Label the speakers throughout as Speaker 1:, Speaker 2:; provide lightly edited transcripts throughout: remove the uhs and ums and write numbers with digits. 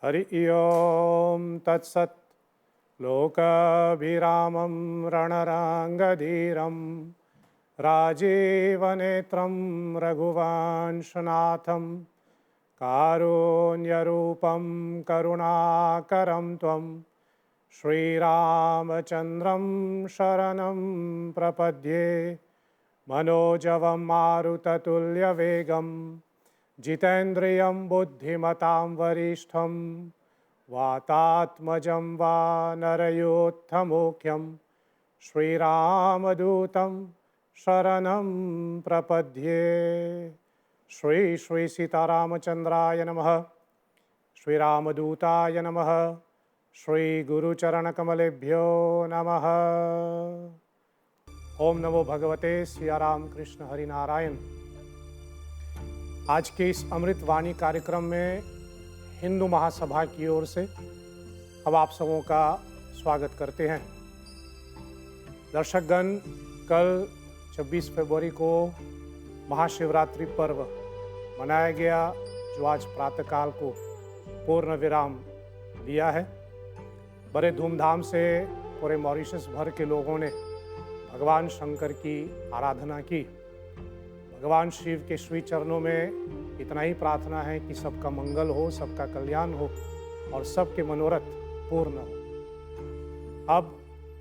Speaker 1: हरि ओम तत्सत्। लोकाभिरामं रणराङ्गधीरं राजीवनेत्रं रघुवंशनाथं कारुण्यरूपं करुणाकरं त्वं श्रीरामचन्द्रं शरणं प्रपद्ये। मनोजवं मारुततुल्यवेगं जितेन्द्रियं बुद्धिमतां वरिष्ठं वातात्मजं वानरयोत्तमोख्यं श्रीरामदूतं शरणं प्रपद्ये। श्री श्री सीतारामचंद्राय नमः। श्री रामदूताय नमः। श्री गुरुचरणकमलेभ्यो नमः। ओम नमो भगवते सिया राम कृष्ण हरि नारायण। आज के इस अमृत वाणी कार्यक्रम में हिंदू महासभा की ओर से हम आप सबों का स्वागत करते हैं। दर्शकगण, कल 26 फरवरी को महाशिवरात्रि पर्व मनाया गया, जो आज प्रातःकाल को पूर्ण विराम लिया है। बड़े धूमधाम से पूरे मॉरिशस भर के लोगों ने भगवान शंकर की आराधना की। भगवान शिव के श्री चरणों में इतना ही प्रार्थना है कि सबका मंगल हो, सबका कल्याण हो और सबके मनोरथ पूर्ण हो। अब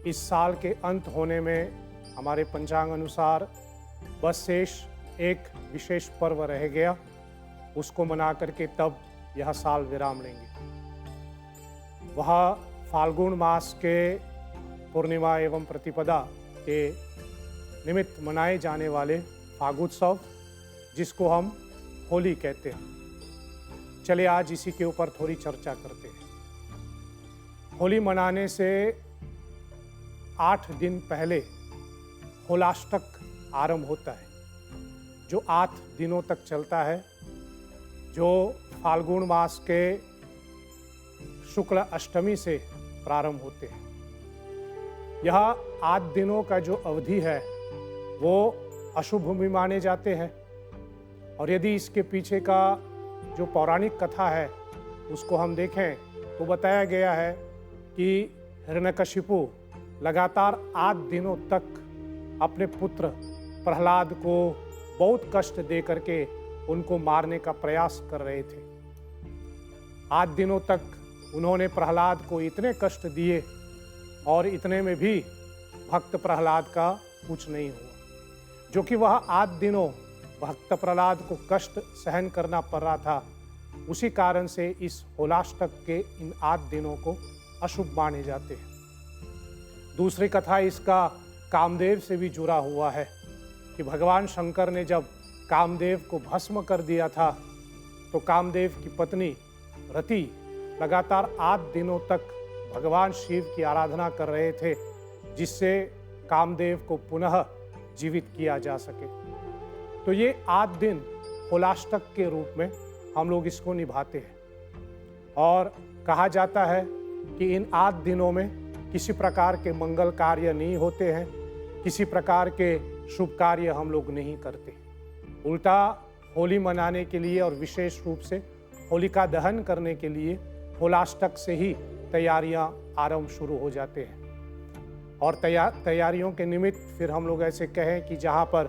Speaker 1: इस साल के अंत होने में हमारे पंचांग अनुसार बस शेष एक विशेष पर्व रह गया, उसको मना करके तब यह साल विराम लेंगे। वह फाल्गुन मास के पूर्णिमा एवं प्रतिपदा के निमित्त मनाए जाने वाले फागुत्सव, जिसको हम होली कहते हैं। चलिए आज इसी के ऊपर थोड़ी चर्चा करते हैं। होली मनाने से 8 दिन पहले होलाष्टक आरंभ होता है, जो 8 दिनों तक चलता है, जो फाल्गुन मास के शुक्ल अष्टमी से प्रारंभ होते हैं। यह 8 दिनों का जो अवधि है वो अशुभ भी माने जाते हैं, और यदि इसके पीछे का जो पौराणिक कथा है उसको हम देखें तो बताया गया है कि हिरण्यकशिपु लगातार 8 दिनों तक अपने पुत्र प्रहलाद को बहुत कष्ट दे करके उनको मारने का प्रयास कर रहे थे। 8 दिनों तक उन्होंने प्रहलाद को इतने कष्ट दिए और इतने में भी भक्त प्रहलाद का कुछ नहीं हुआ, जो कि वह 8 दिनों भक्त प्रहलाद को कष्ट सहन करना पड़ रहा था। उसी कारण से इस होलाष्टक के इन 8 दिनों को अशुभ माने जाते हैं। दूसरी कथा इसका कामदेव से भी जुड़ा हुआ है कि भगवान शंकर ने जब कामदेव को भस्म कर दिया था तो कामदेव की पत्नी रति लगातार 8 दिनों तक भगवान शिव की आराधना कर रहे थे, जिससे कामदेव को पुनः जीवित किया जा सके। तो ये 8 दिन होलाष्टक के रूप में हम लोग इसको निभाते हैं, और कहा जाता है कि इन 8 दिनों में किसी प्रकार के मंगल कार्य नहीं होते हैं, किसी प्रकार के शुभ कार्य हम लोग नहीं करते। उल्टा होली मनाने के लिए और विशेष रूप से होलिका दहन करने के लिए होलाष्टक से ही तैयारियां आरंभ शुरू हो जाते हैं। और तैयारियों के निमित्त फिर हम लोग ऐसे कहें कि जहाँ पर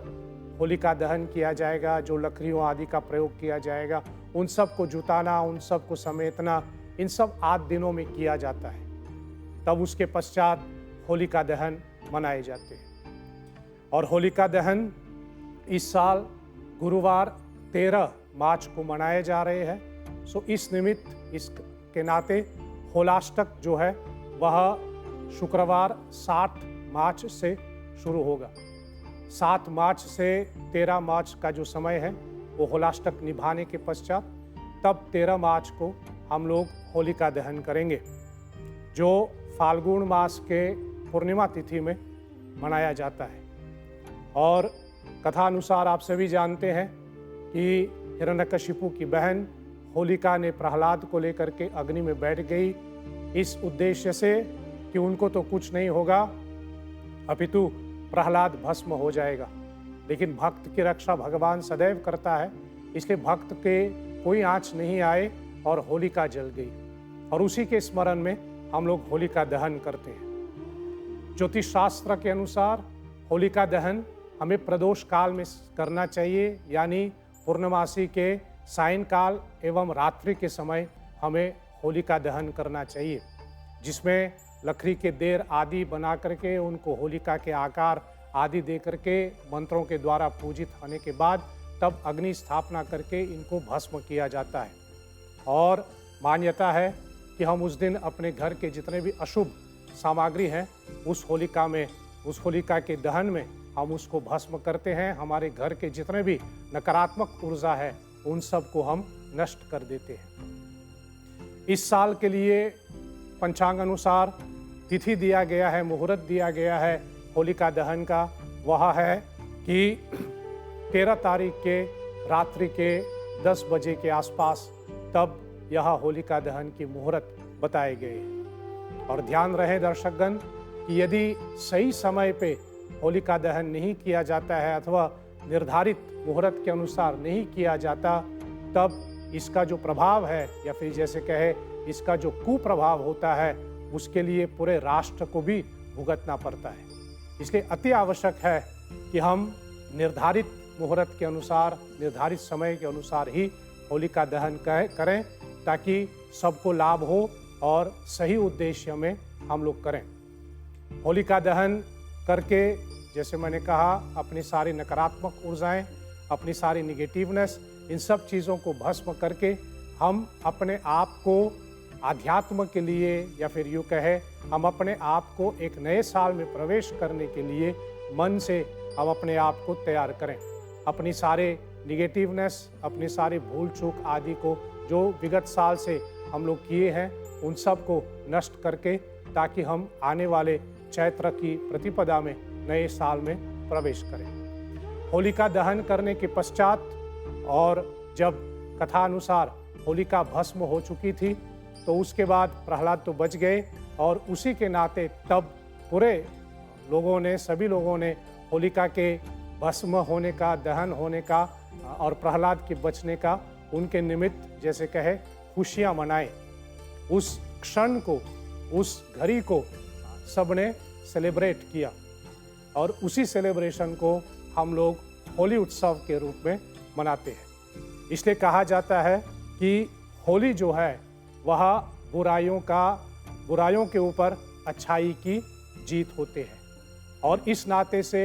Speaker 1: होलिका दहन किया जाएगा, जो लकड़ियों आदि का प्रयोग किया जाएगा, उन सब को जुटाना, उन सब को समेटना, इन सब 8 दिनों में किया जाता है। तब उसके पश्चात होलिका दहन मनाए जाते हैं। और होलिका दहन इस साल गुरुवार 13 मार्च को मनाए जा रहे हैं। सो इस निमित्त, इसके नाते होलाष्टक जो है वह शुक्रवार 7 मार्च से शुरू होगा। 7 मार्च से 13 मार्च का जो समय है वो होलाष्टक निभाने के पश्चात तब 13 मार्च को हम लोग होलिका दहन करेंगे, जो फाल्गुन मास के पूर्णिमा तिथि में मनाया जाता है। और कथा अनुसार आप सभी जानते हैं कि हिरण्यकशिपु की बहन होलिका ने प्रहलाद को लेकर के अग्नि में बैठ गई, इस उद्देश्य से कि उनको तो कुछ नहीं होगा, अपितु प्रहलाद भस्म हो जाएगा। लेकिन भक्त की रक्षा भगवान सदैव करता है, इसलिए भक्त के कोई आँच नहीं आए और होलिका जल गई। और उसी के स्मरण में हम लोग होलिका दहन करते हैं। ज्योतिष शास्त्र के अनुसार होलिका दहन हमें प्रदोष काल में करना चाहिए, यानी पूर्णमासी के सायंकाल एवं रात्रि के समय हमें होलिका दहन करना चाहिए, जिसमें लकड़ी के देर आदि बना करके उनको होलिका के आकार आदि दे करके मंत्रों के द्वारा पूजित होने के बाद तब अग्नि स्थापना करके इनको भस्म किया जाता है। और मान्यता है कि हम उस दिन अपने घर के जितने भी अशुभ सामग्री हैं उस होलिका के दहन में हम उसको भस्म करते हैं। हमारे घर के जितने भी नकारात्मक ऊर्जा है उन सब को हम नष्ट कर देते हैं। इस साल के लिए पंचांग अनुसार तिथि दिया गया है, मुहूर्त दिया गया है होलिका दहन का, वह है कि 13 तारीख के रात्रि के 10 बजे के आसपास तब यह होलिका दहन की मुहूर्त बताए गए हैं। और ध्यान रहे दर्शकगण कि यदि सही समय पे होलिका दहन नहीं किया जाता है अथवा निर्धारित मुहूर्त के अनुसार नहीं किया जाता, तब इसका जो प्रभाव है या फिर जैसे कहे इसका जो कुप्रभाव होता है उसके लिए पूरे राष्ट्र को भी भुगतना पड़ता है। इसलिए अति आवश्यक है कि हम निर्धारित मुहूर्त के अनुसार, निर्धारित समय के अनुसार ही होलिका दहन करें ताकि सबको लाभ हो और सही उद्देश्य में हम लोग करें। होलिका दहन करके जैसे मैंने कहा अपनी सारी नकारात्मक ऊर्जाएं, अपनी सारी निगेटिवनेस, इन सब चीज़ों को भस्म करके हम अपने आप को आध्यात्म के लिए या फिर यूँ कहे हम अपने आप को एक नए साल में प्रवेश करने के लिए मन से हम अपने आप को तैयार करें। अपनी सारे निगेटिवनेस, अपनी सारी भूल चूक आदि को जो विगत साल से हम लोग किए हैं उन सब को नष्ट करके ताकि हम आने वाले चैत्र की प्रतिपदा में नए साल में प्रवेश करें। होलिका दहन करने के पश्चात और जब कथा अनुसार होलिका भस्म हो चुकी थी तो उसके बाद प्रहलाद तो बच गए और उसी के नाते तब पूरे लोगों ने, सभी लोगों ने होलिका के भस्म होने का, दहन होने का और प्रहलाद के बचने का उनके निमित्त जैसे कहे खुशियाँ मनाए। उस क्षण को, उस घड़ी को सबने सेलिब्रेट किया और उसी सेलिब्रेशन को हम लोग होली उत्सव के रूप में मनाते हैं। इसलिए कहा जाता है कि होली जो है वह बुराइयों के ऊपर अच्छाई की जीत होते हैं और इस नाते से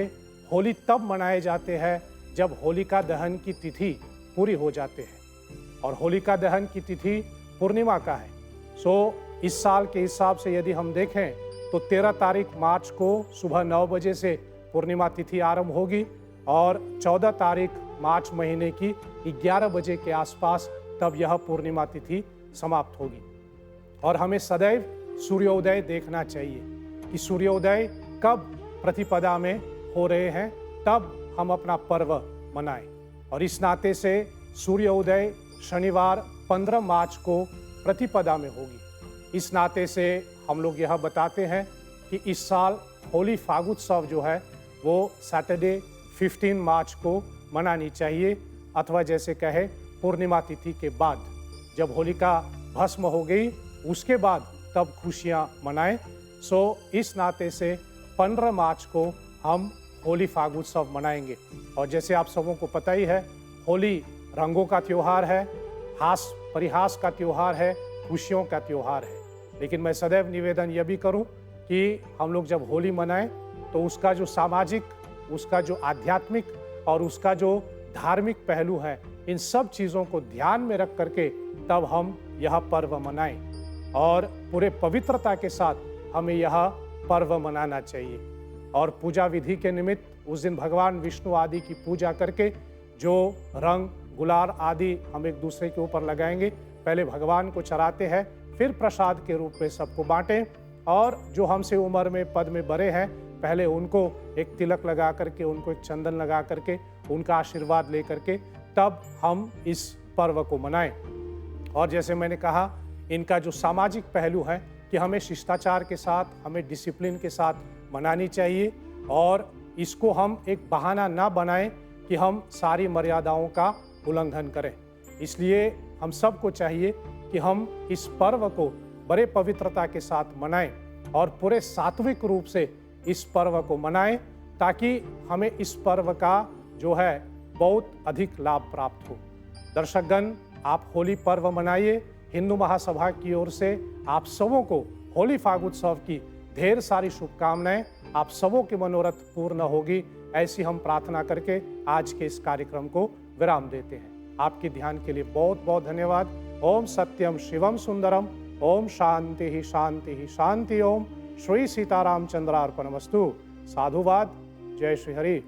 Speaker 1: होली तब मनाए जाते हैं जब होलिका दहन की तिथि पूरी हो जाते हैं और होलिका दहन की तिथि पूर्णिमा का है। इस साल के हिसाब से यदि हम देखें तो 13 तारीख मार्च को सुबह 9 बजे से पूर्णिमा तिथि आरंभ होगी और 14 तारीख मार्च महीने की 11 बजे के आसपास तब यह पूर्णिमा तिथि समाप्त होगी। और हमें सदैव सूर्योदय देखना चाहिए कि सूर्योदय कब प्रतिपदा में हो रहे हैं, तब हम अपना पर्व मनाएं। और इस नाते से सूर्योदय शनिवार 15 मार्च को प्रतिपदा में होगी। इस नाते से हम लोग यह बताते हैं कि इस साल होली फागुत्सव जो है वो सैटरडे 15 मार्च को मनानी चाहिए अथवा जैसे कहे पूर्णिमा तिथि के बाद, जब होलिका भस्म हो गई उसके बाद तब खुशियां मनाएं। इस नाते से 15 मार्च को हम होली फागुत्सव मनाएंगे। और जैसे आप सबों को पता ही है, होली रंगों का त्योहार है, हास परिहास का त्योहार है, खुशियों का त्योहार है। लेकिन मैं सदैव निवेदन यह भी करूं कि हम लोग जब होली मनाएं तो उसका जो सामाजिक, उसका जो आध्यात्मिक और उसका जो धार्मिक पहलू है, इन सब चीज़ों को ध्यान में रख करके तब हम यह पर्व मनाएं और पूरे पवित्रता के साथ हमें यह पर्व मनाना चाहिए। और पूजा विधि के निमित्त उस दिन भगवान विष्णु आदि की पूजा करके जो रंग गुलाल आदि हम एक दूसरे के ऊपर लगाएंगे, पहले भगवान को चढ़ाते हैं, फिर प्रसाद के रूप में सबको बांटें। और जो हमसे उम्र में पद में बड़े हैं, पहले उनको एक तिलक लगा करके, उनको एक चंदन लगा करके, उनका आशीर्वाद ले करके तब हम इस पर्व को मनाएं। और जैसे मैंने कहा, इनका जो सामाजिक पहलू है कि हमें शिष्टाचार के साथ, हमें डिसिप्लिन के साथ मनानी चाहिए और इसको हम एक बहाना ना बनाएं कि हम सारी मर्यादाओं का उल्लंघन करें। इसलिए हम सबको चाहिए कि हम इस पर्व को बड़े पवित्रता के साथ मनाएं और पूरे सात्विक रूप से इस पर्व को मनाएं, ताकि हमें इस पर्व का जो है बहुत अधिक लाभ प्राप्त हो। दर्शकगण, आप होली पर्व मनाइए। हिंदू महासभा की ओर से आप सबों को होली फागुत्सव की ढेर सारी शुभकामनाएं। आप सबों के मनोरथ पूर्ण होगी, ऐसी हम प्रार्थना करके आज के इस कार्यक्रम को विराम देते हैं। आपके ध्यान के लिए बहुत बहुत धन्यवाद। ओम सत्यम शिवम सुंदरम। ओम शांति ही शांति ही शांति। ओम श्री सीताराम चंद्रार्पणमस्तु। साधुवाद। जय श्री हरि।